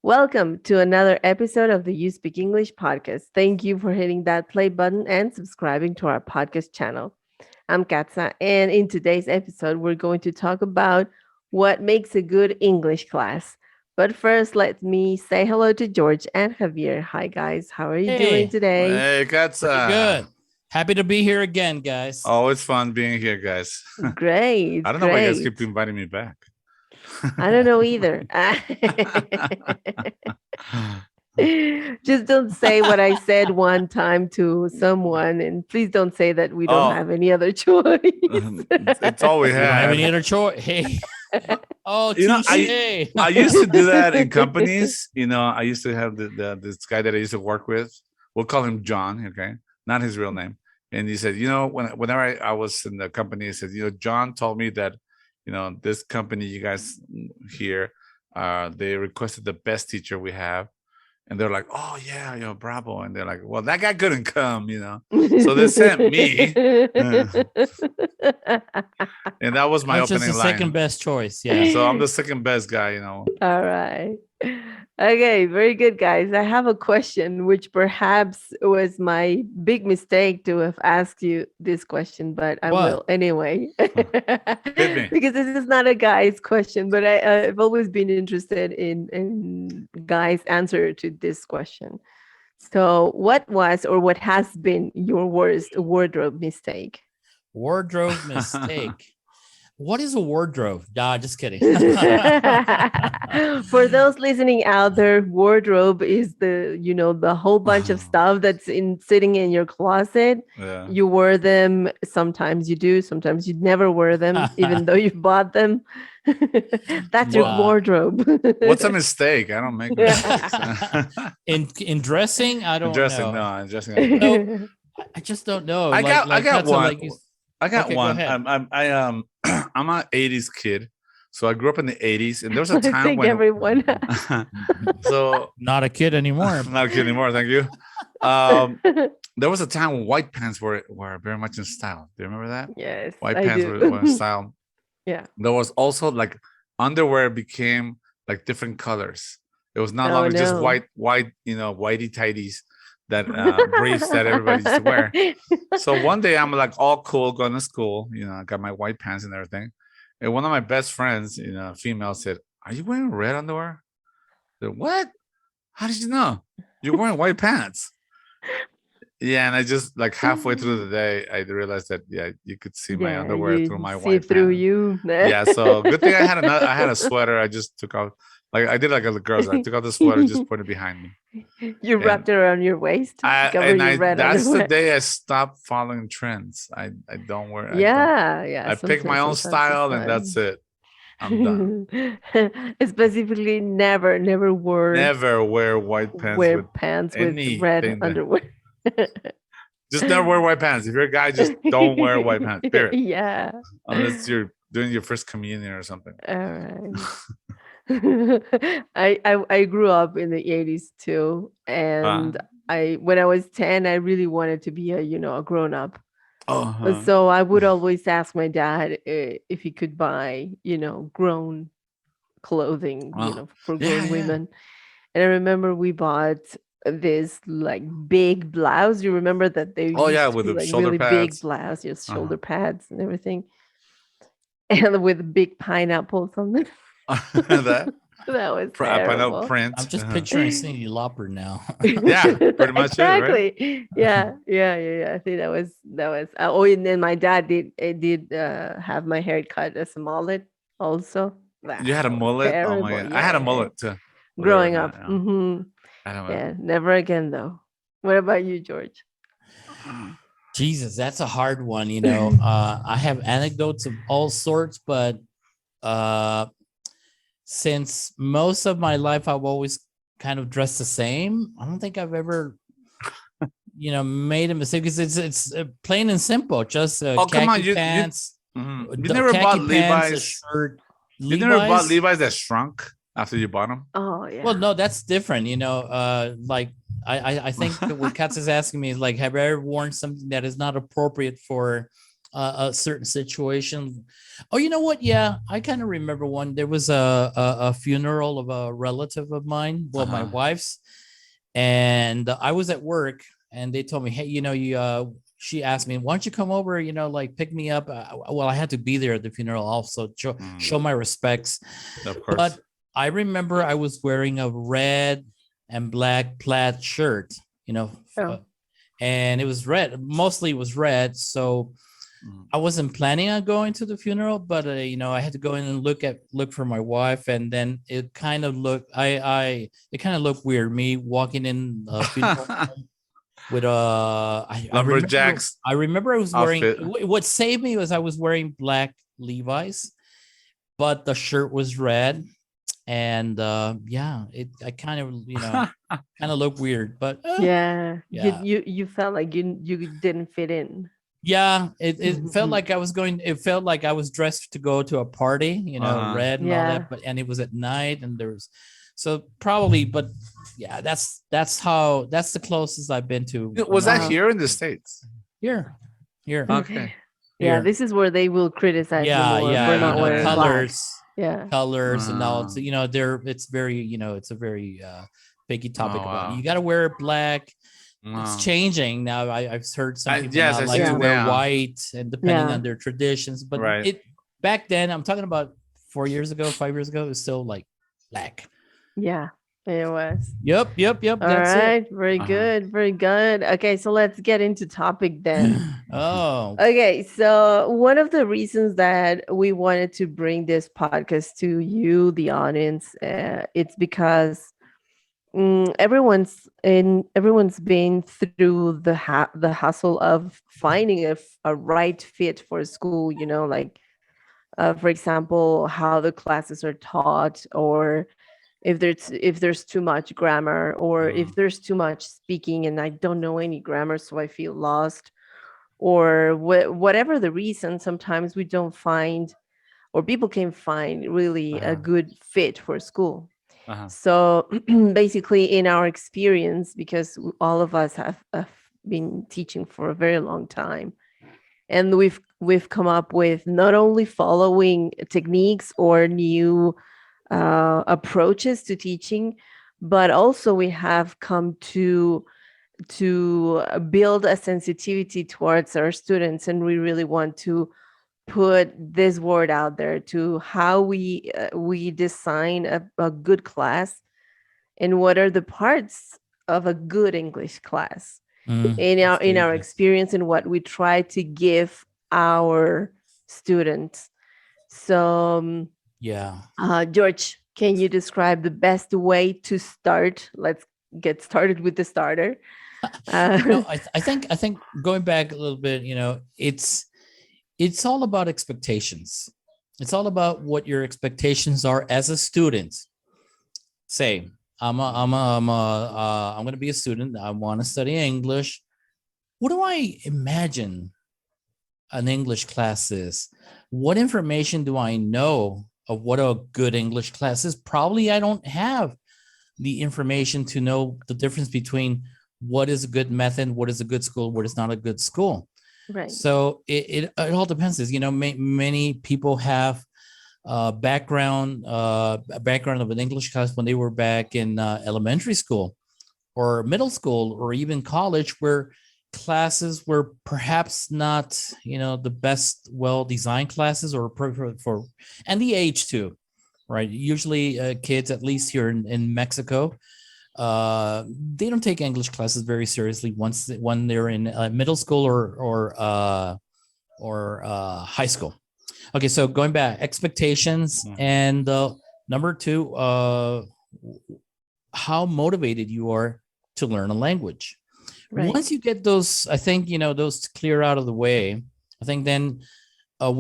Welcome to another episode of the You Speak English podcast. Thank you for hitting that play button and subscribing to our podcast channel. I'm Katsa, and in today's episode, we're going to talk about what makes a good English class. But first, let me say hello to George and Javier. Hi, guys. How are you doing Hey, today? Hey, pretty Katsa. good. Happy to be here again, guys. Always fun being here, guys. Great, I don't know why you guys keep great. inviting me back. I don't know either. Just don't say what I said one time to someone, and please don't say that we don't Oh, have any other choice. it's all we We don't have any had. other choice. Hey, oh, You know, touche. I used to do that in companies. I used to have this guy that I used to work with. We'll call him John, okay? Not his real name. And he said, whenever I was in the company, he said, John told me that, this company you guys here, they requested the best teacher we have. And they're like, oh yeah, bravo. And they're like, well, that guy couldn't come. So they sent me. And that was my That's just the opening second line. best choice. Yeah. So I'm the second best guy. All right. Okay, very good, guys. I have a question, which perhaps was my big mistake to have asked you this question, but I will What? anyway. Hit me. Because this is not a guy's question, but I've always been interested in guys' answer to this question. So, what was or what has been your worst wardrobe mistake? Wardrobe mistake. What is a wardrobe? Nah, just kidding. For those listening out there, wardrobe is the whole bunch of stuff that's sitting in your closet. Yeah. You wear them. Sometimes you do. Sometimes you never wear them, even though you bought them. That's your Nah. wardrobe. What's a mistake? I don't make mistakes. In dressing, I don't Dressing, know. no, dressing. No, I just don't know. I got that's one. Like I got Okay, go one. ahead. I'm an '80s kid, so I grew up in the '80s, and there was a I time think when. everyone. So not a kid anymore. I'm not a kid anymore. Thank you. There was a time when white pants were very much in style. Do you remember that? Yes, White I pants do. were in style. Yeah. There was also like underwear became like different colors. It was not Oh, longer just no. white, whitey tighties that briefs that everybody used to wear. So one day I'm like all cool going to school, I got my white pants and everything. And one of my best friends, female said, "Are you wearing red underwear?" I said, "What? How did you know? You're wearing white pants." Yeah, and I just like halfway through the day, I realized that you could see my Yeah, underwear through you my see white through pants. you. Yeah, so good thing I had a sweater. I just took off, like I did like the girls. I took out the sweater, just put it behind me. You wrapped And it around your waist to cover your red that's the underwear. day I stopped following trends. I don't wear. Yeah. I pick my own Sometimes it's style, and that's fun. it. I'm done. Specifically, never Never wear white pants wear with pants with red anything. underwear. Just never wear white pants. If you're a guy, just don't wear white pants. Period. Yeah. Unless you're doing your first communion or something. All right. I grew up in the 80s too, and Uh, when I was 10, I really wanted to be a grown up. uh-huh. So I would always ask my dad if he could buy, grown clothing, for Yeah, grown yeah. women. And I remember we bought this like big blouse. You remember that they Oh yeah, used to with be the like shoulder really big pads. blouse, just Uh-huh. shoulder pads and everything, and with big pineapples on them. That That was pineapple terrible. print. I'm just picturing Cindy Lauper now. Yeah, pretty much it, right? Exactly. Yeah. I think that was. Oh, and then my dad did have my hair cut as a mullet also. You had a That was mullet? Oh my terrible. god. I had a Yeah. mullet too. Believe it or Growing not. up. Yeah. Hmm. I don't know. Yeah. Never again though. What about you, George? Jesus, that's a hard one. I have anecdotes of all sorts, but since most of my life I've always kind of dressed the same, I don't think I've ever, made a mistake because it's plain and simple. Just Oh come on, khaki pants, you never bought khaki pants, a Levi's. shirt. You never bought Levi's. Levi's that shrunk after you bought them? Oh yeah. Well, no, that's different. Like I think that what Katz is asking me is like, have I ever worn something that is not appropriate for a certain situation. Oh, you know what? Yeah, I kind of remember one. There was a funeral of a relative of mine, well, my wife's, and I was at work, and they told me, hey, you. She asked me, why don't you come over? Like pick me up. Well, I had to be there at the funeral also, show my respects. Of But course. I remember I was wearing a red and black plaid shirt, you know, Oh, and it was red. Mostly it was red. So Mm. I wasn't planning on going to the funeral, but I had to go in and look for my wife, and then it kind of looked, it kind of looked weird. Me walking in a funeral with Lumberjacks I remember I was wearing. outfit. What saved me was I was wearing black Levi's, but the shirt was red, and yeah, I kind of kind of looked weird, but yeah. yeah. You felt like you didn't fit in. Yeah, it felt like I was going. It felt like I was dressed to go to a party, red and all Yeah. that. But and it was at night, and there was, so probably. But yeah, that's the closest I've been to. Was that Wow. here in the States? Here, here, Okay. Yeah, here? this is where they will criticize you Yeah, more yeah. for Yeah, not wearing yeah. black. Colors, Yeah. colors, and all. Uh, They're it's very it's a very picky topic oh about it. wow. You got to wear black. It's Wow. changing now. I've heard some people Yes, now I like see to Yeah. it wear now. white, and depending Yeah. on their traditions. But Right. it back then, I'm talking about 4 years ago, 5 years ago, it was still like black. Yeah. It was. Yep. All That's it. right. Very Uh-huh. good. Very good. Okay, so let's get into topic then. Oh, Okay, so one of the reasons that we wanted to bring this podcast to you, the audience, it's because everyone's been through the hustle of finding a right fit for school. Like for example, how the classes are taught, or if there's too much grammar, or Uh, if there's too much speaking, and I don't know any grammar, so I feel lost, or whatever the reason. Sometimes we don't find, or people can find really a uh-huh. good fit for school. Uh-huh. So basically, in our experience, because all of us have been teaching for a very long time, and we've come up with not only following techniques or new approaches to teaching, but also we have come to build a sensitivity towards our students, and we really want to put this word out there to how we design a good class, and what are the parts of a good English class in that's our dangerous. experience, and what we try to give our students. So Yeah. George, can you describe the best way to start? Let's get started with the starter. uh, I think going back a little bit, it's all about expectations. It's all about what your expectations are as a student. Say, I'm going to be a student. I want to study English. What do I imagine an English class is? What information do I know of what a good English class is? Probably I don't have the information to know the difference between what is a good method, what is a good school, what is not a good school. right. So it all depends. Many people have background of an English class when they were back in elementary school or middle school or even college, where classes were perhaps not the best well designed classes, or for and the age too, right? Usually kids, at least here in Mexico, they don't take English classes very seriously when they're in middle school or high school. Okay, so going back, expectations, Yeah. and number two, how motivated you are to learn a language. Right. Once you get those, I think those clear out of the way, I think then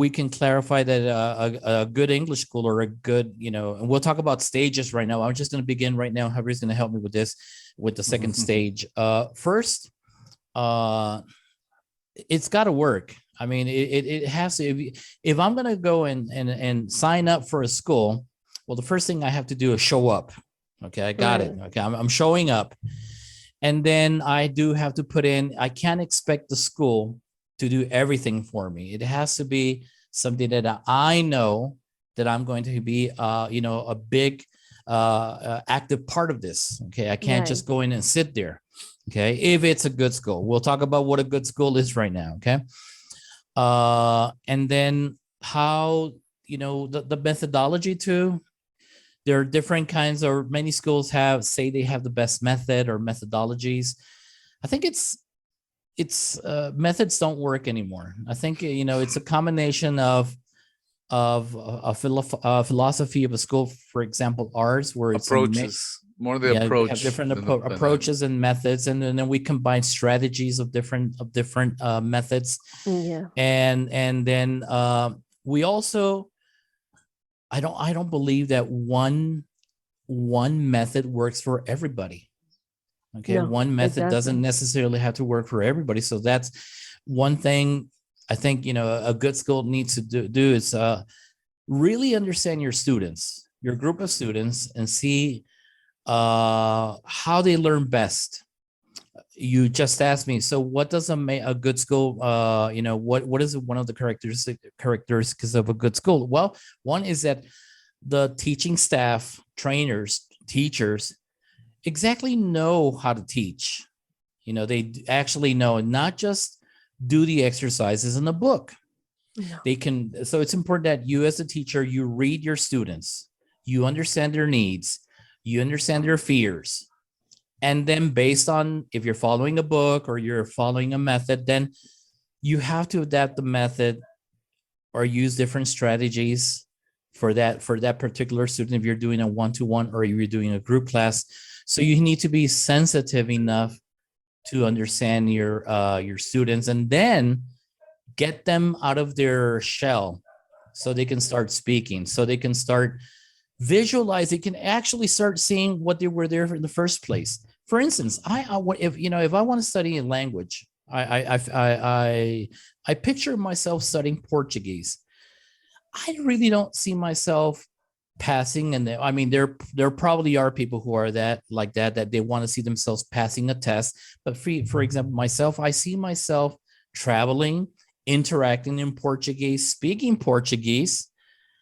we can clarify that a good English school, or a good, and we'll talk about stages right now. I'm just going to begin right now. Javier going to help me with this, with the second stage. First, it's got to work. I mean, it has to. If I'm going to go and sign up for a school, well, the first thing I have to do is show up. Okay, I got it. Okay, I'm showing up. And then I do have to put in, I can't expect the school to do everything for me. It has to be something that I know that I'm going to be, a big active part of this. Okay. I can't Right. just go in and sit there. Okay. If it's a good school, we'll talk about what a good school is right now. Okay. And then how, the methodology too. There are different kinds, or many schools say they have the best method or methodologies. I think it's methods don't work anymore. I think it's a combination of a philosophy of a school, for example, ours, where it's a mix. Approaches, more the Yeah, we have approach different than the approaches and methods, and then we combine strategies of different methods, Yeah. and then we also, I don't believe that one method works for everybody. Okay, No, one it method doesn't doesn't. necessarily have to work for everybody. So that's one thing I think a good school needs to do is really understand your students, your group of students, and see how they learn best. You just asked me, so what does a good school, what is one of the characteristics of a good school? Well, one is that the teaching staff, trainers, teachers exactly know how to teach. They actually know, and not just do the exercises in the book. No. They can. So it's important that you, as a teacher, you read your students, you understand their needs, you understand their fears, and then based on if you're following a book or you're following a method, then you have to adapt the method or use different strategies for that particular student, if you're doing a one-to-one or you're doing a group class. So you need to be sensitive enough to understand your students, and then get them out of their shell so they can start speaking, so they can start visualize, they can actually start seeing what they were there in the first place. For instance, if I want to study a language, I picture myself studying Portuguese. I really don't see myself passing, and I mean, there probably are people who are that they want to see themselves passing a test. But for example, myself, I see myself traveling, interacting in Portuguese, speaking Portuguese,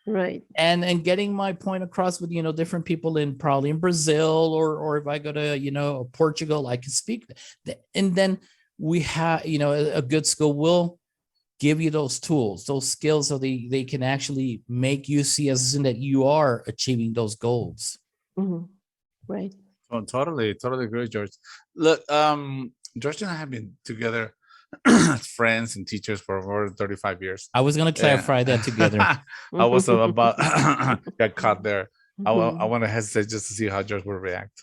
Right. and getting my point across with different people in probably in Brazil, or if I go to Portugal, I can speak. And then we have a good school will give you those tools, those skills, so they can actually make you see as soon that you are achieving those goals. Mhm. Right. Oh, totally agree, George. Look, George and I have been together as friends and teachers for over 35 years. I was going to Yeah. clarify that together. I was about got caught there. I Mhm. want to hesitate just to see how George will react.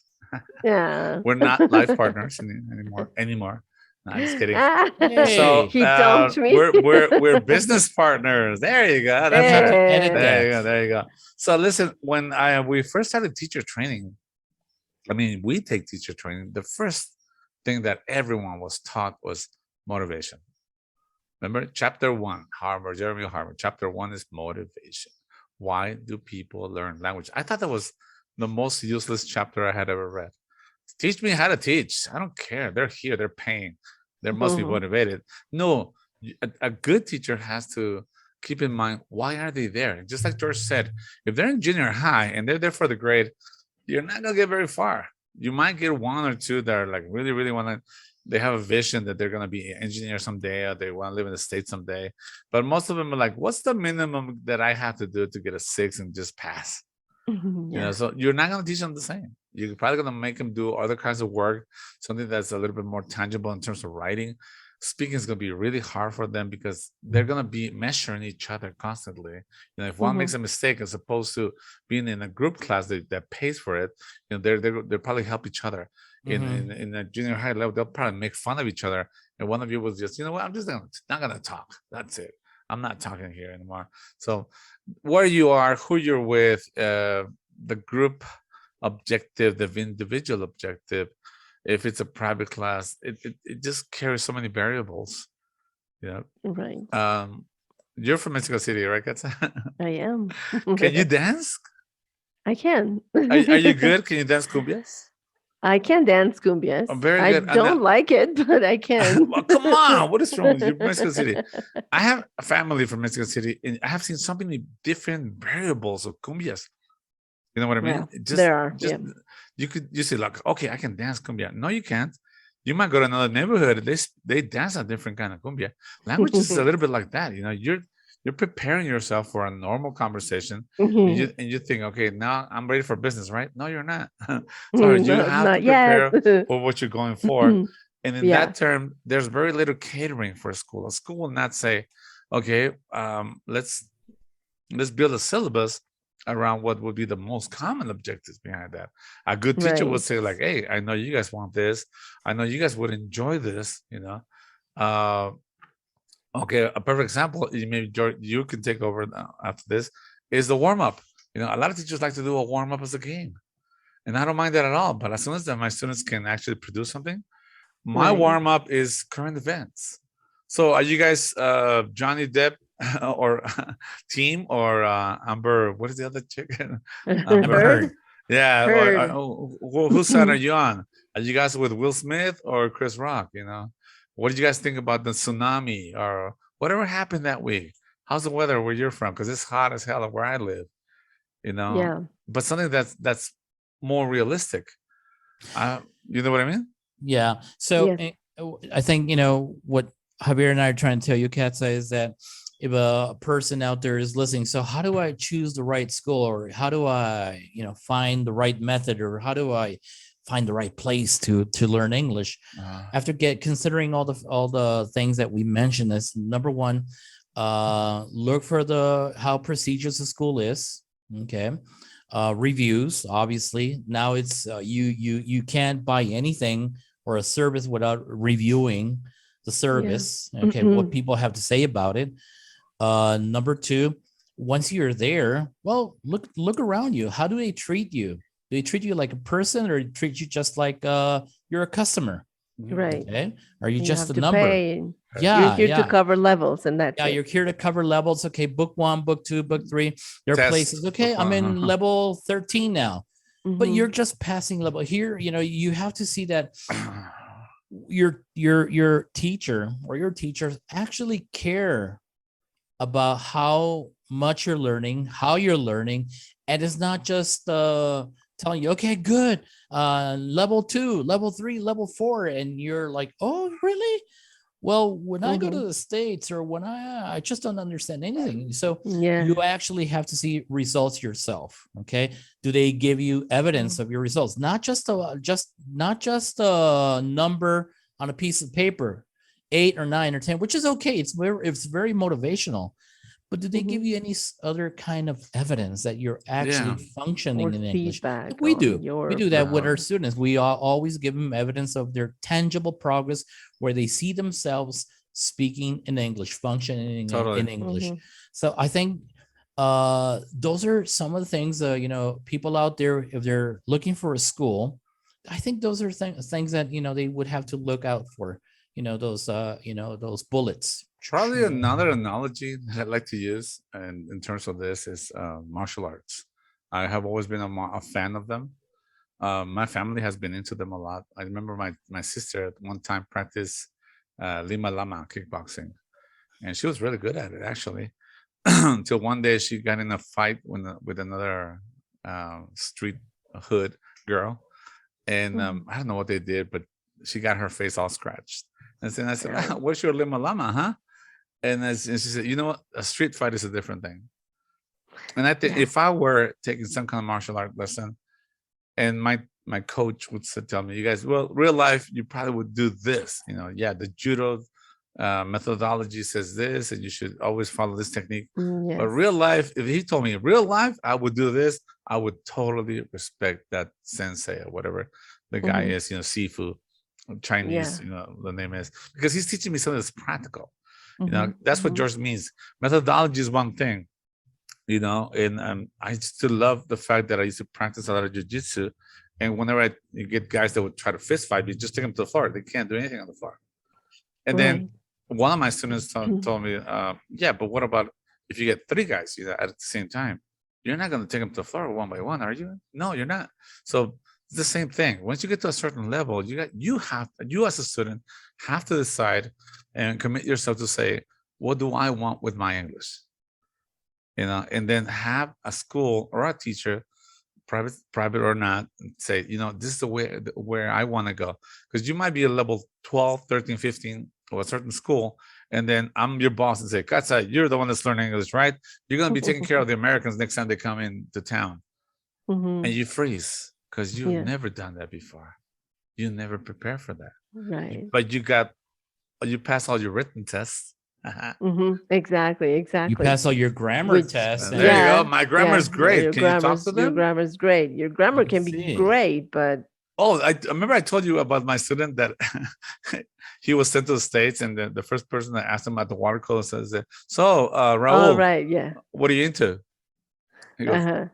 Yeah. We're not life partners anymore. No, I'm just kidding. Hey, So He dumped me. we're business partners. There you go. That's edit, it. edit Eh. There you that. go. There you go. So listen, when we first started teacher training, I mean, we take teacher training. The first thing that everyone was taught was motivation. Remember, chapter 1, Jeremy Harvard. Chapter 1 is motivation. Why do people learn language? I thought that was the most useless chapter I had ever read. Teach me how to teach. I don't care. They're here. They're paying. They must be Mhm. motivated. No, a good teacher has to keep in mind, why are they there? Just like George said, if they're in junior high and they're there for the grade, you're not gonna get very far. You might get one or two that are like really, really want to. They have a vision that they're gonna be an engineer someday, or they want to live in the States someday. But most of them are like, "What's the minimum that I have to do to get a 6 and just pass?" Yeah. So you're not gonna teach them the same. You're probably gonna make them do other kinds of work, something that's a little bit more tangible in terms of writing. Speaking is gonna be really hard for them because they're gonna be measuring each other constantly. If one makes Mhm. a mistake, as opposed to being in a group class that pays for it, they'll probably help each other. Mhm. In a junior high level, they'll probably make fun of each other, and one of you will just, what, I'm just not gonna talk. That's it. I'm not talking here anymore. So where you are, who you're with, the group objective, the individual objective, if it's a private class, it just carries so many variables. Right. You're from Mexico City, right, Katza? I am. Can you dance? I can. Are you good? Can you dance cumbias? I can dance cumbias. Very I good. And don't like it, but I can. well, come on, what is wrong with you, Mexico City? I have a family from Mexico City, and I have seen so many different variables of cumbias. You know what I mean? Well, there are. Just Yeah. you say like, okay, I can dance cumbia. No, you can't. You might go to another neighborhood. They dance a different kind of cumbia. Language is a little bit like that. You know, you're preparing yourself for a normal conversation, and Mhm. you think, okay, now I'm ready for business, right? No, you're not. Sorry, Mm, you no, have to not yet. prepare for what you're going for. And in Yeah. that term, there's very little catering for a school. A school will not say, okay, let's build a syllabus around what would be the most common objectives behind that. A good teacher would Right. say like, hey, I know you guys want this. I know you guys would enjoy this, you know. Uh, okay, a perfect example, maybe George, you can take over now after this, is the warm-up. You know, a lot of teachers like to do a warm-up as a game. And I don't mind that at all. But as soon as that my students can actually produce something, my Right. warm-up is current events. So are you guys Johnny Depp or team or Amber? What is the other chick? Amber Amber. Heard. Heard. Yeah. Heard. Whose side are you on? Are you guys with Will Smith or Chris Rock? You know, what did you guys think about the tsunami or whatever happened that week? How's the weather where you're from? Because it's hot as hell where I live. You know, Yeah. but something that's more realistic. You know what I mean? Yeah. So Yes. I think, what Javier and I are trying to tell you, Katza, is that if a person out there is listening, so how do I choose the right school, or how do I, find the right method, or how do I find the right place to learn English? After considering all the things that we mentioned, this number one, look for how prestigious the school is. Okay. Reviews, obviously. Now it's you can't buy anything or a service without reviewing the Yeah. service. Okay, what people have to say about it. Number two, once you're there, well, look around you. How do they treat you? Do they treat you like a person, or treat you just like you're a customer? Right. Okay, are you You just have a to number? pay. And you're Yeah, here to yeah. cover levels, and that's Yeah, it. you're here to cover levels. Okay, book 1, book 2, book 3. There are Test. places. Okay, I'm in level 13 now, but Hmm. you're just passing level here. You have to see that your teacher or your teachers actually care about how much you're learning, how you're learning, and it's not just telling you, okay, good, level 2, level 3, level 4, and you're like, oh, really? Well, when I go to Hmm. the States, or when I just don't understand anything. So Yeah. you actually have to see results yourself. Okay. Do they give you evidence Mhm. of your results? Not just a number on a piece of paper, 8 or 9 or 10, which is okay. It's very motivational. But do they give Mhm. you any other kind of evidence that you're actually Yeah. Or functioning in English? feedback We on do. We your do that with our performance. students. We always give them evidence of their tangible progress, where they see themselves speaking in English, functioning in Totally. English. Hmm. So I think those are some of the things, people out there, if they're looking for a school, I think those are things that, they would have to look out for, those bullets. Probably another analogy that I like to use, and in terms of this, is martial arts. I have always been a fan of them. My family has been into them a lot. I remember my sister at one time practiced Lima Lama kickboxing, and she was really good at it actually. Until one day she got in a fight with another street hood girl, and Hmm. I don't know what they did, but she got her face all scratched. And then I said, Right. "What's your Lima Lama, huh?" And she said, "You know what? A street fight is a different thing." And I think Yeah. if I were taking some kind of martial art lesson, and my coach would tell me, "You guys, well, real life, you probably would do this. You know, yeah, the judo methodology says this, and you should always follow this technique. But Yes. real life, if he told me real life, I would do this. I would totally respect that sensei or whatever the guy Hmm. is. You know, Sifu, Chinese. Yeah. You know, the name is, because he's teaching me something that's practical. You know, Hmm. that's what Hmm. George means. Methodology is one thing, you know, and I still love the fact that I used to practice a lot of jujitsu. And whenever you get guys that would try to fist fight me, just take them to the floor. They can't do anything on the floor. And then Right. one of my students told me, yeah, but what about if you get three guys, you know, at the same time? You're not going to take them to the floor one by one, are you? No, you're not. So It's the same thing. Once you get to a certain level, you as a student have to decide and commit yourself to say, what do I want with my English? And then have a school or a teacher, private or not, say, this is the way where I want to go. Because you might be a level 12, 13, 15 of a certain school, and then I'm your boss and say, Katsa, you're the one that's learning English, right? You're going to be taking care of the Americans next time they come into town. And you freeze because you've Yeah. never done that before. You never prepare for that. Right. But you pass all your written tests. Exactly. You Exactly. pass all your grammar Which, tests, There you and go. yeah, My yeah, grammar's yeah. great. Can you talk to Your them? grammar's great. Your grammar can be see. great, but Oh, I remember I told you about my student that he was sent to the States, and the first person that asked him at the water cooler says, "So, all Raul, right, yeah. what are you into?" He goes, Uh-huh.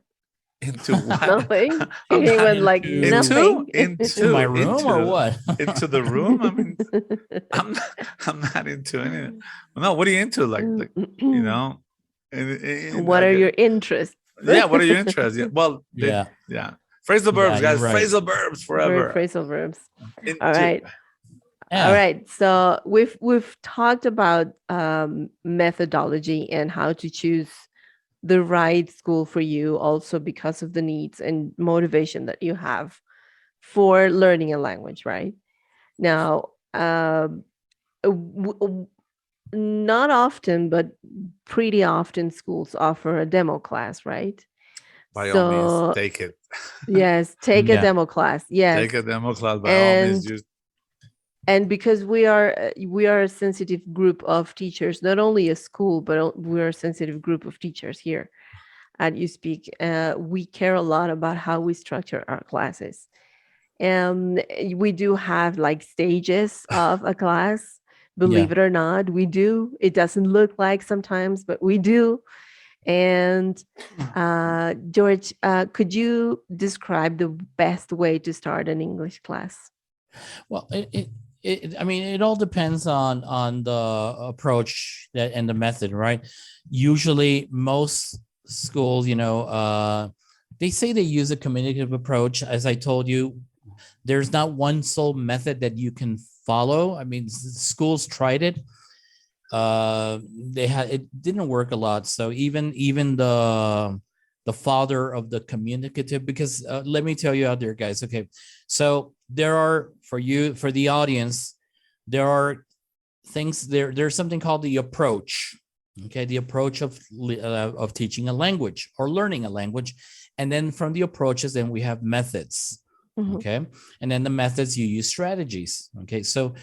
"Into what?" Nothing. I'm He not went like into nothing. into my room or what? into the room. I mean, I'm not, I'm not into anything. No, what are you into? Like you know, and What I are get, your interests? yeah. What are you interested? Yeah. Well, Yeah, yeah. Phrasal yeah, verbs, you're guys. right. Phrasal verbs Verb forever. phrasal verbs. All Into. right. All Yeah, right. So we've talked about methodology and how to choose the right school for you, also because of the needs and motivation that you have for learning a language, right? Now, not often, but pretty often, schools offer a demo class, right? By all means, So, take it. yes, take a yeah, demo class. Yes. Take a demo class. By all means, And use. because we are a sensitive group of teachers, not only a school, but we're a sensitive group of teachers here at Uspk. We care a lot about how we structure our classes. We do have like stages of a class. yeah. Believe it or not, we do. It doesn't look like sometimes, but we do. And George, could you describe the best way to start an English class? Well, I mean, it all depends on the approach that and the method, right? Usually, most schools, they say they use a communicative approach. As I told you, there's not one sole method that you can follow. I mean, schools tried it. It didn't work a lot. So even the father of the communicative, because let me tell you out there, guys. Okay, so there are for the audience, there are things there. There's something called the approach. Okay, the approach of teaching a language or learning a language, and then from the approaches, then we have methods. Mhm. Okay, and then the methods you use strategies. Okay, so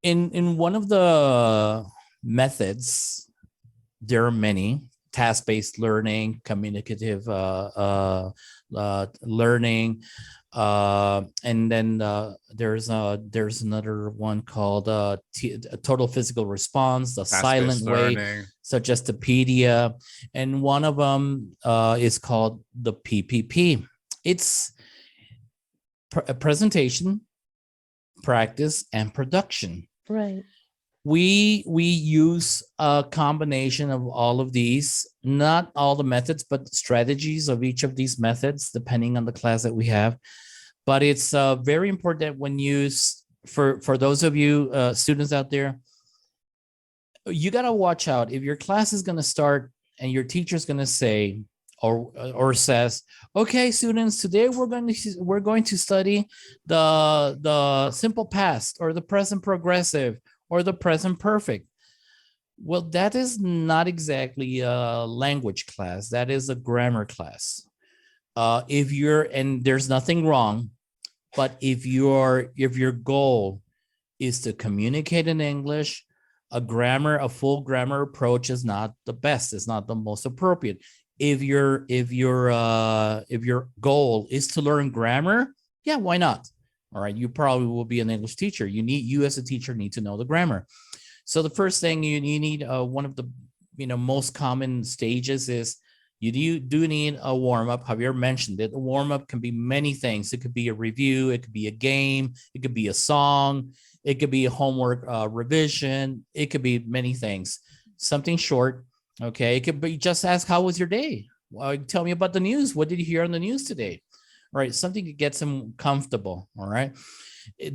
in one of the methods, there are many: task-based learning, communicative learning, and then there's another one called total physical response, the silent Task-based way, learning. such as Topedia, and one of them is called the PPP. It's presentation, practice, and production. Right. We use a combination of all of these, not all the methods, but strategies of each of these methods, depending on the class that we have. But it's very important that when you, for those of you students out there, you got to watch out. If your class is going to start and your teacher's going to say or says, okay, students, today we're going to study the simple past or the present progressive or the present perfect. Well, that is not exactly a language class. That is a grammar class. And there's nothing wrong, but if your goal is to communicate in English, a full grammar approach is not the best. It's not the most appropriate. If your goal is to learn grammar, yeah, why not? All right, you probably will be an English teacher. You as a teacher need to know the grammar. So the first thing you need, one of the most common stages is you do need a warm up. Javier mentioned it. A warm up can be many things. It could be a review. It could be a game. It could be a song. It could be a homework revision. It could be many things. Something short. Okay. It could be just ask, how was your day? Tell me about the news. What did you hear on the news today? right? Something that gets them comfortable, all right?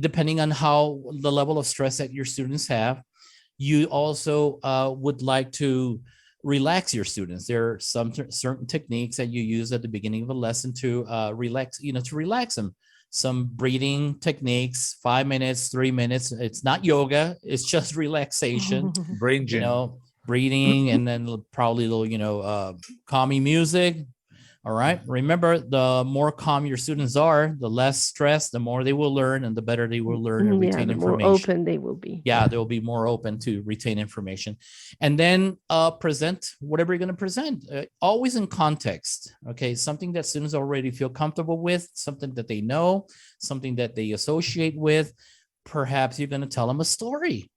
Depending on how the level of stress that your students have, you also would like to relax your students. There are some certain techniques that you use at the beginning of a lesson to relax, to relax them. Some breathing techniques, 5 minutes, 3 minutes. It's not yoga, it's just relaxation, Brain gym. breathing, and then probably a little, calming music. All right. Remember, the more calm your students are, the less stress, the more they will learn, and the better they will learn and Yeah, retain the more information. open they will be. Yeah, they'll be more open to retain information. And then present whatever you're going to present, always in context. Okay, something that students already feel comfortable with, something that they know, something that they associate with. Perhaps you're going to tell them a story.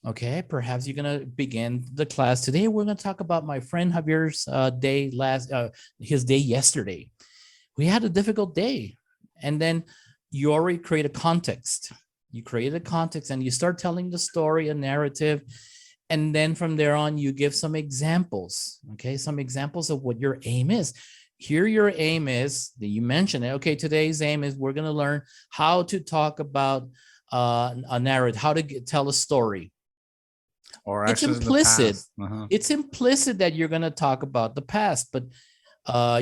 Okay, perhaps you're going to begin the class today. We're going to talk about my friend Javier's his day yesterday. We had a difficult day. And then you already create a context. You create a context and you start telling the story, a narrative. And then from there on, you give some examples. Okay, some examples of what your aim is. Here, your aim is that you mentioned it. Okay, today's aim is we're going to learn how to talk about a narrative, how to tell a story. Or It's actions in the implicit. past. Uh-huh. It's implicit that you're going to talk about the past, but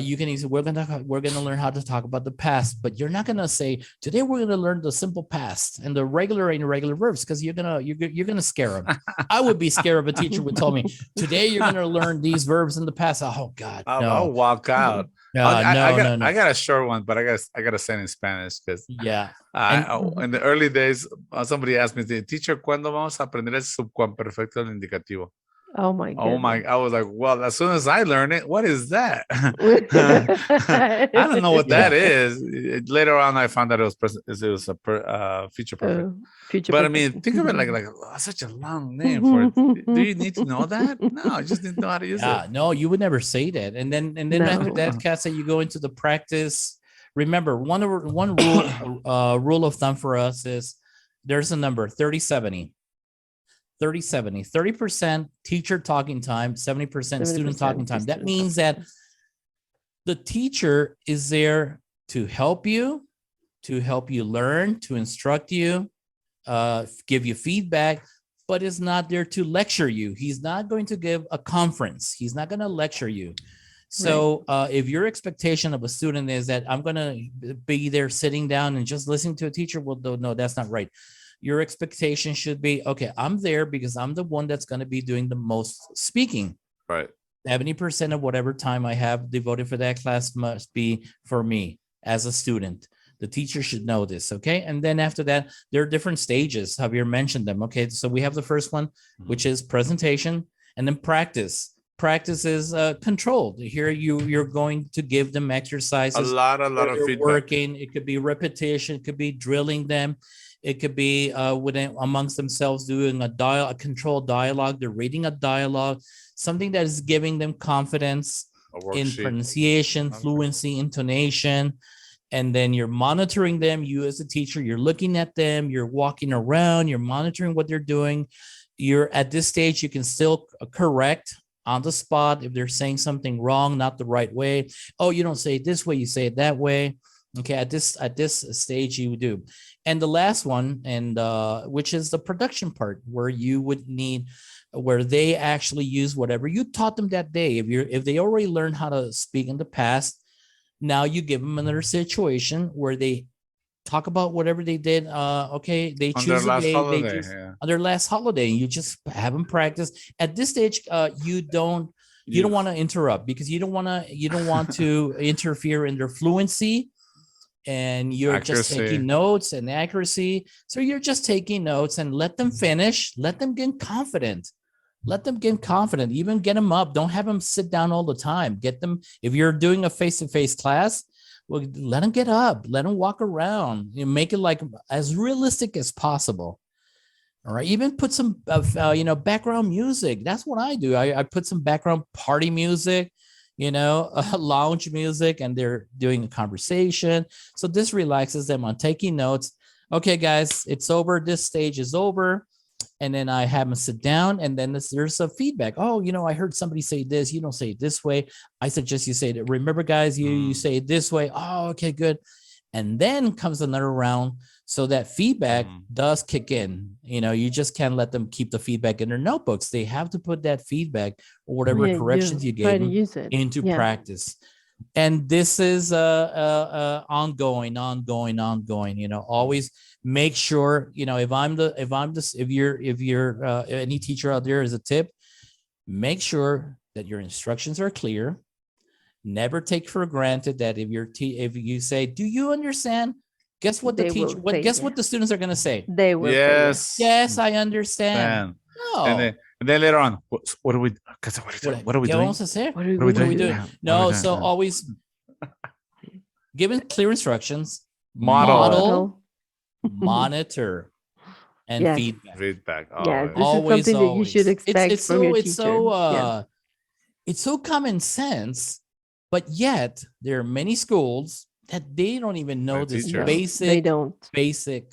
you can easily we're gonna learn how to talk about the past, but you're not gonna say today we're gonna learn the simple past and the regular and irregular verbs, because you're gonna scare them. I would be scared if a teacher would tell me today you're gonna learn these verbs in the past. Oh God, I'll no, walk out. no, I got a short one, but I got to say it in Spanish because Yeah, and in the early days, somebody asked me, "Teacher, ¿cuándo vamos a aprender el subcuamperfecto del indicativo?" Oh my Oh my! goodness. I was like, well, as soon as I learn it, what is that? I don't know what that yeah, is. Later on, I found out it was a future perfect. Future But I perfect. mean, think of it like such a long name for it. Do you need to know that? No, you just need to know how to use it. no, you would never say that. And then after No. that, Kat, you go into the practice. Remember, one rule of thumb for us is there's a number 30-70. 30-70, 30% teacher talking time, 70% student 70% talking time. That student means talking that time. the teacher is there to help you learn, to instruct you, give you feedback, but is not there to lecture you. He's not going to give a conference. He's not going to lecture you. So if your expectation of a student is that I'm going to be there sitting down and just listening to a teacher, well, no, that's not right. Your expectation should be, okay, I'm there because I'm the one that's going to be doing the most speaking. Right. 70% of whatever time I have devoted for that class must be for me as a student. The teacher should know this, okay? And then after that, there are different stages. Javier mentioned them, okay? So we have the first one, which is presentation, and then practice. Practice is controlled. Here you're going to give them exercises. A lot of feedback. Working. It could be repetition. It could be drilling them. It could be within amongst themselves doing a controlled dialogue. They're reading a dialogue, something that is giving them confidence in pronunciation, fluency, intonation. And then you're monitoring them. You as a teacher, you're looking at them, you're walking around, you're monitoring what they're doing. You're at this stage, you can still correct on the spot if they're saying something wrong, not the right way. Oh, you don't say it this way, you say it that way. Okay, at this stage you do. And the last one, and which is the production part, where you would need, where they actually use whatever you taught them that day. If they already learned how to speak in the past, now you give them another situation where they talk about whatever they did. Okay, they choose a day, on their last holiday, and you just have them practice. At this stage, you don't want to interrupt, because you don't want to interfere in their fluency, and you're just taking notes and accuracy. So you're just taking notes and let them finish. Let them get confident. Even get them up. Don't have them sit down all the time. Get them, if you're doing a face-to-face class, well, let them get up. Let them walk around. You make it like as realistic as possible. All right. Even put some, background music. That's what I do. I put some background party music, lounge music, and they're doing a conversation. So this relaxes them on taking notes. Okay, guys, it's over. This stage is over. and then I have them sit down, and then there's some feedback. Oh, I heard somebody say this. You don't say it this way. I suggest you say it. Remember, guys, you say it this way. Oh, okay, good. And then comes another round. So that feedback does kick in. You just can't let them keep the feedback in their notebooks. They have to put that feedback or whatever Yeah, corrections you try gave to them use it. into Yeah. practice. And this is ongoing. Always make sure, if you're any teacher out there, as a tip, make sure that your instructions are clear. Never take for granted that if you say, do you understand? Guess what They will say, guess yeah. what the students are going to say? They will say, Yes. Yes, I understand. Man. No. And then later on, what are we? What are we ¿Qué doing? vamos a hacer? what are What are we we doing? doing? Yeah, what are we No, doing? so always given clear instructions, Model. monitor, and Yes. feedback. Yeah, Always. this is something that you should expect It's from so your it's teacher. so it's so common sense, but yet there are many schools that they don't even know this teachers. No, they don't. basic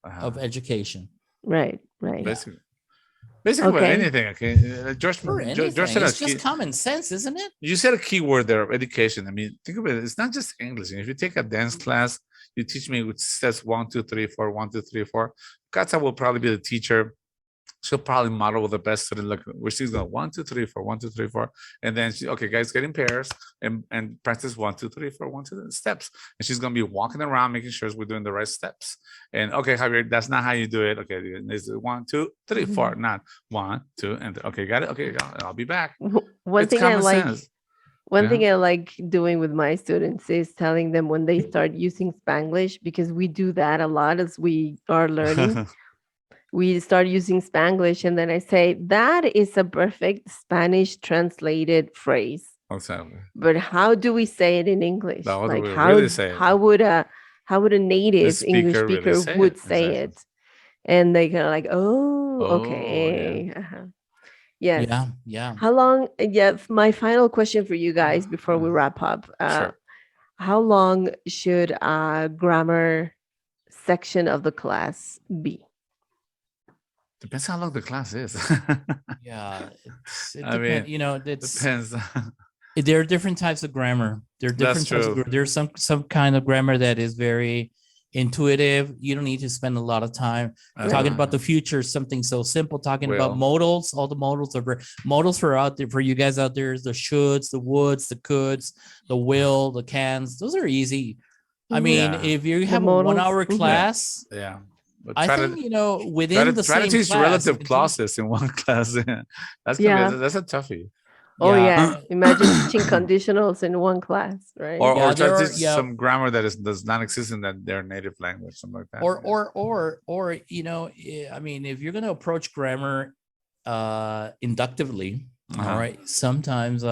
of education. Right. Basically, Okay. anything. Okay, George said It's just common sense, isn't it? You said a key word there of education. I mean, think about it. It's not just English. If you take a dance class, you teach me which says 1, 2, 3, 4, 1, 2, 3, 4. Katza will probably be the teacher. She'll probably model with the best student. Look, where she's going 1, 2, 3, 4, 1, 2, 3, 4, and then okay, guys, get in pairs and practice 1, 2, 3, 4, 1, 2 steps. And she's gonna be walking around making sure we're doing the right steps. And okay, Javier, that's not how you do it. Okay, it's 1, 2, 3, 4, not 1, 2, and okay, got it. Okay, I'll be back. One It's thing I common like. sense. One thing I like doing with my students is telling them when they start using Spanglish, because we do that a lot as we are learning. We start using Spanglish, and then I say, that is a perfect Spanish translated phrase. Exactly. But how do we say it in English? How do Like we how really say it? how would a native English speaker really speaker say would it, say exactly. it? And they kind of like, oh, Oh, okay. Yes. Yeah. How long? Yeah, my final question for you guys before we wrap up. Sure. How long should a grammar section of the class be? Depends how long the class is. Yeah, it I depends. mean, It's depends. there are different types of grammar. There are That's different types of true. there's some kind of grammar that is very intuitive. You don't need to spend a lot of time talking about the future. Something so simple. Talking about modals. All the modals are modals for out there for you guys out there is the shoulds, the woulds, the coulds, the will, the cans. Those are easy. I mean, if you have a 1 hour class, yeah. But I think within the try to same teach class, relative clauses in one class. That's a toughie. Oh yeah. Imagine teaching conditionals in one class, right? Or try to teach some grammar that does not exist in their native language, something like that. Or I mean, if you're going to approach grammar inductively, all right, sometimes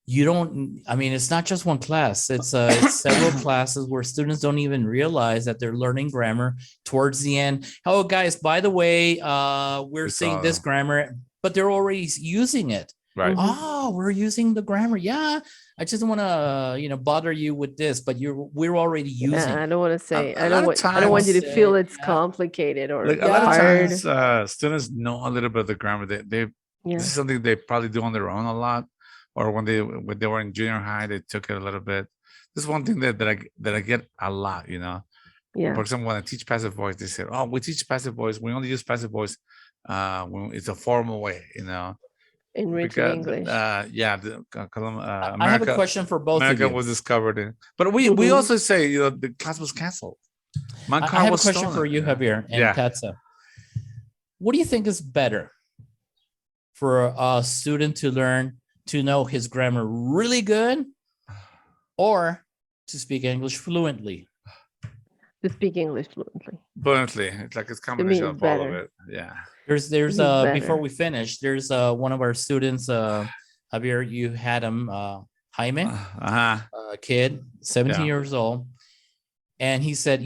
you don't. I mean, it's not just one class. It's several classes where students don't even realize that they're learning grammar towards the end. Oh, guys, by the way, we're saying this grammar, but they're already using it. Right. Oh, we're using the grammar. Yeah. I just want to, bother you with this, but we're already using. I don't want to say. I A don't lot of I don't want you to times, feel it's complicated or like a lot of hard. times, students know a little bit of the grammar. This is something they probably do on their own a lot, or when they were in junior high, they took it a little bit. This is one thing that I get a lot. Yeah. For example, when I teach passive voice, they say, "Oh, we teach passive voice. We only use passive voice when it's a formal way." Enriching English. Yeah, I have a question for both America of you. was discovered but we also say the class was canceled. I have a question for you, Javier and Katza. What do you think is better for a student to learn to know his grammar really good, or to speak English fluently? To speak English fluently. Fluently, it's like it's combination of all of it. Yeah. There's before we finish, there's one of our students, Javier, you had him, Jaime, kid, 17 years old, and he said,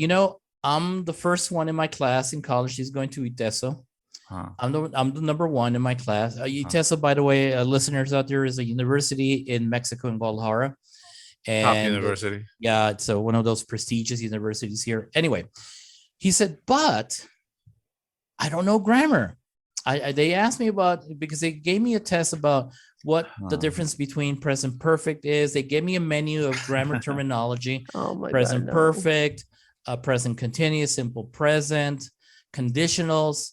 I'm the first one in my class in college. He's going to ITESO. I'm the number one in my class. ITESO, by the way, listeners out there, is a university in Mexico in Guadalajara. And top university. Yeah, it's one of those prestigious universities here. Anyway, he said, but I don't know grammar. they asked me about, because they gave me a test about what the difference between present perfect is. They gave me a menu of grammar terminology: Oh my God, present no. perfect, present continuous, simple present, conditionals.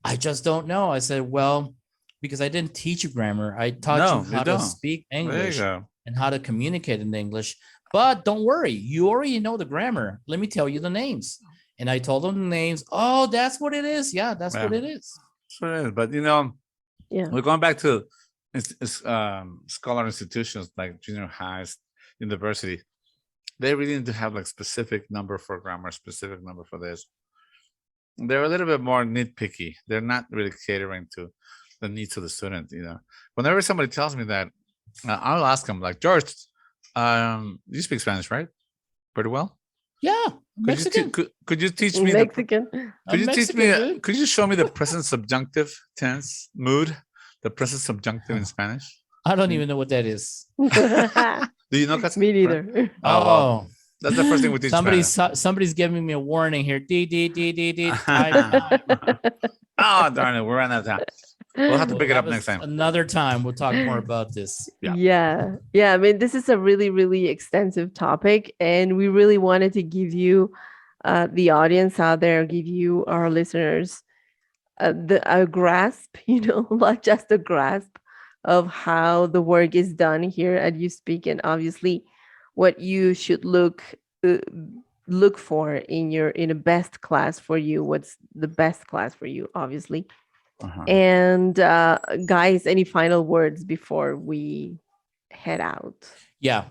I just don't know. I said, well, because I didn't teach you grammar, I taught you No, you how to don't. speak There you English go. and how to communicate in English. But don't worry, you already know the grammar. Let me tell you the names. And I told them the names. Oh, that's what it is. Yeah, that's Yeah, what it is. sure is. But Yeah. we're going back to scholar institutions like junior highs, university. They really need to have like specific number for grammar, specific number for this. They're a little bit more nitpicky. They're not really catering to the needs of the student. Whenever somebody tells me that, I'll ask them like, George, you speak Spanish, right? Pretty well. Yeah, Could you Mexican. could you teach me the Mexican. could I'm you teach Mexican, me dude. could you show me the present subjunctive tense mood, the present subjunctive in Spanish? I don't even know what that is. Do you know, Casa? Me neither. Oh well, Oh, that's the first thing we teach somebody's giving me a warning here. Time. Spanish. Oh darn it, we're running out of time. We'll have to We'll pick it up have next us time. another time. We'll talk more about this. Yeah. Yeah. Yeah. I mean, this is a really, really extensive topic. And we really wanted to give you, the audience out there, give you, our listeners, a grasp, not just a grasp of how the work is done here at Uspk, and obviously what you should uh, look for in a best class for you. What's the best class for you, obviously. Uh-huh. And guys, any final words before we head out? Yeah.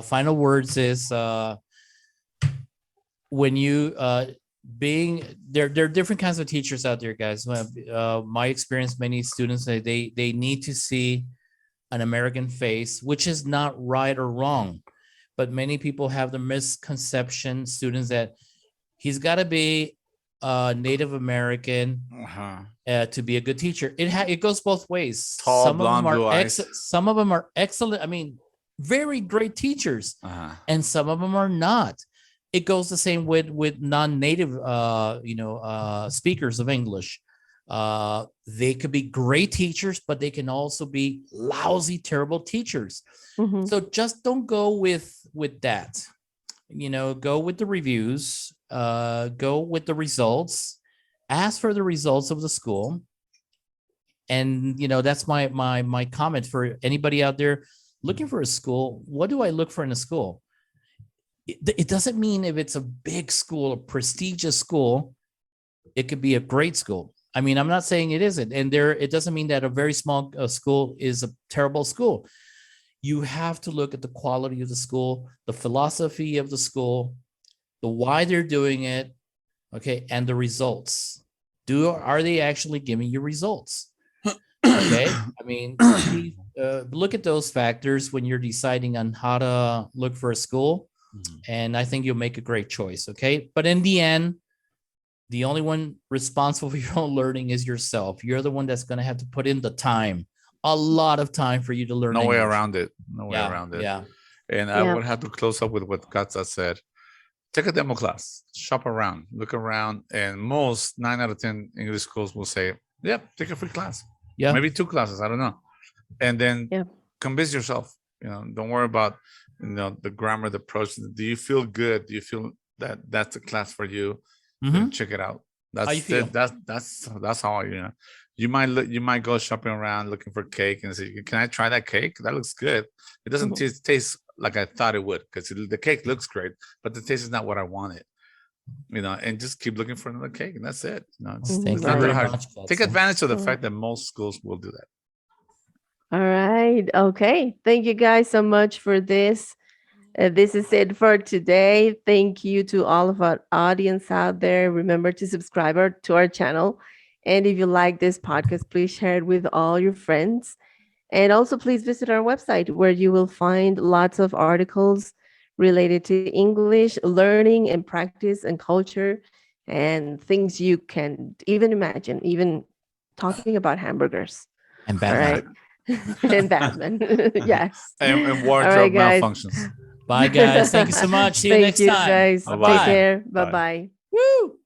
Final words is when you being there are different kinds of teachers out there, guys. My experience, many students they need to see an American face, which is not right or wrong, but many people have the misconception, students, that he's got to be Native American to be a good teacher. It goes both ways. Tall, Some of them blonde, are blue eyes. some of them are excellent. I mean, very great teachers, and some of them are not. It goes the same with non-native speakers of English. They could be great teachers, but they can also be lousy, terrible teachers. Mhm. So just don't go with that. Go with the reviews, go with the results, ask for the results of the school. And that's my comment for anybody out there looking for a school. What do I look for in a school? It doesn't mean if it's a big school, a prestigious school, it could be a great school. I mean, I'm not saying it isn't. And it doesn't mean that a very small school is a terrible school. You have to look at the quality of the school, the philosophy of the school, the why they're doing it, okay, and the results. Are they actually giving you results? Okay, I mean, look at those factors when you're deciding on how to look for a school, and I think you'll make a great choice. Okay, but in the end, the only one responsible for your own learning is yourself. You're the one that's going to have to put in the time, a lot of time for you to learn. No way English. around it. No way around it. Yeah. And I would have to close up with what Katza said. Take a demo class, shop around, look around, and most 9 out of 10 English schools will say, "Yep, take a free class." Yeah, maybe 2 classes. I don't know. And then convince yourself. Don't worry about the grammar, the approach. Do you feel good? Do you feel that that's a class for you? Then check it out. That's how you feel. That's how you might go shopping around looking for cake and say, "Can I try that cake? That looks good." It doesn't taste like I thought it would, because the cake looks great, but the taste is not what I wanted. And just keep looking for another cake, and that's it. Thank It's you not very that hard. much. Take advantage of the fact that most schools will do that. All right. Okay. Thank you guys so much for this. This is it for today. Thank you to all of our audience out there. Remember to subscribe to our channel. And if you like this podcast, please share it with all your friends. And also, please visit our website where you will find lots of articles related to English, learning and practice and culture, and things you can even imagine, even talking about hamburgers. And Batman. All right. And Batman. Yes. And wardrobe malfunctions. Bye, guys. Thank you so much. See you next time. Thank you, guys. Bye-bye. Take care. Bye. Bye-bye. Woo!